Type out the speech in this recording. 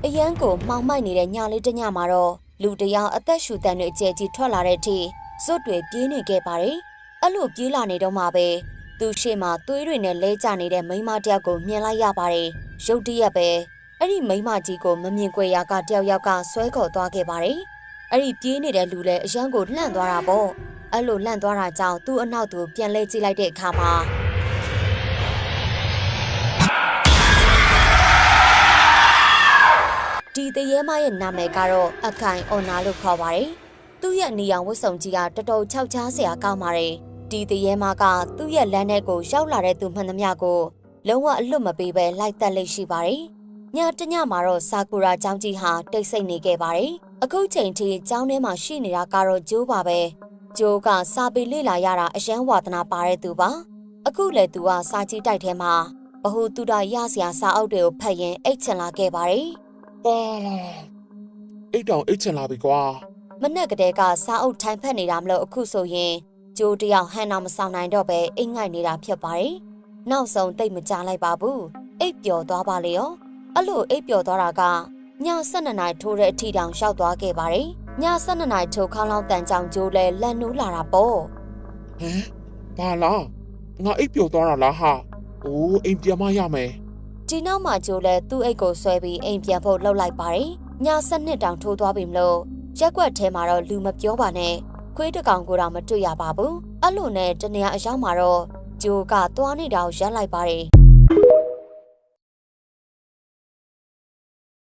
အရန်ကိုမှောင်မိုက်နေတဲ့ညလေးတစ်ညမှာတော့လူတယောက်အသက်ရှူတန်တွေအကျယ်ကြီးထွက်လာတဲ့အထိဇွတ်တွေပြေးနေခဲ့ပါတယ်။အဲ့လိုပြေးလာနေတော့မှပဲသူ့ရှေ့မှာသွေးတွေနဲ့လဲကျနေတဲ့မိန်းမတယောက်ကိုမြင်လိုက်ရပါတယ်။ရုတ်တရက်ပဲအဲ့ဒီမိန်းမကြီးကိုမမြင်ကြရာကတယောက်ယောက်ကဆွဲခေါ်သွားခဲ့ပါတယ်။အဲ့ဒီပြေးနေတဲ့လူလည်းအရန်ကိုလှန့်သွားတာပေါ့။အဲ့လိုလှန့်သွားတာကြောင့်သူ့အနောက်သူပြန်လဲကြည့်လိုက်တဲ့အခါမှာဒီတရေမရဲ့နာမည်ကတော့အခိုင်အော်နာလို့ခေါ်ပါတယ်။သူ့ရဲ့နေအောင်ဝတ်စုံကြီးကတော်တော်ခြောက်ခြားစရာကောင်းပါတယ်။ဒီတရေမကသူ့ရဲ့လမ်းထဲကိုရောက်လာတဲ့သူမှန်သမျှကိုလုံးဝအလွတ်မပေးပဲလိုက်တက်လိမ့်ရှိပါတယ်။ညတညမှာတော့ဆာကူရာကျောင်းကြီးဟာတိတ်ဆိတ်နေခဲ့ပါတယ်။အခုချိန်ထိကျောင်းထဲမှာရှိနေတာကတော့ဂျိုးပါပဲ။ဂျိုးကစာပေလေ့လာရတာအရန်ဝါသနာပါတဲ့သူပါ။အခုလေသူကစာကြီးတိုက်ထဲမှာဘ ഹു တုဒရစရာစာအုပ်တွေကိုဖတ်ရင်အိတ်ချင်လာခဲ့ပါတယ်။ ပါအိတ်တောင်အိတ်ချင်လာပြီကွာမနက်ကတည်းကစာအုပ်ထိုင်ဖက်နေတာမလို့အခုဆိုရင်ဂျိုးတယောက်ဟန်အောင်မဆောင်နိုင်တော့ပဲအိတ်ငိုက်နေတာဖြစ်ပါတယ်။နောက်ဆုံးတိတ်မကြလိုက်ပါဘူး။အိတ်ပျော်သွားပါလေရော။အဲ့လိုအိတ်ပျော်သွားတာကည12နာရီထိုးတဲ့အထိတောင်ရောက်သွားခဲ့ပါတယ်။ည12နာရီထိုးခေါင်းလောင်းတန်ကြောင်ဂျိုးလဲလန့်နိုးလာတာပေါ့။ဟမ်ဘာလားငါအိတ်ပျော်သွားတာလားဟာ။အိုးအိမ်ပြန်မရမယ်။ဒီနောက်မှဂျိုးလဲသူ့အိတ်ကိုဆွဲပြီးအိမ်ပြန်ဖို့လှုပ်လိုက်ပါတယ်။ည7တောင်ထိုးသွားပြီမလို့ရက်ွက်ထဲမှာတော့လူမပြောပါနဲ့ခွေးတကောင်ကိုတော့မတွေ့ရပါဘူးအဲ့လိုနဲ့တနေရာအရောက်မှာတော့ဂျိုကသွားနေတာကိုရပ်လိုက်ပါတယ်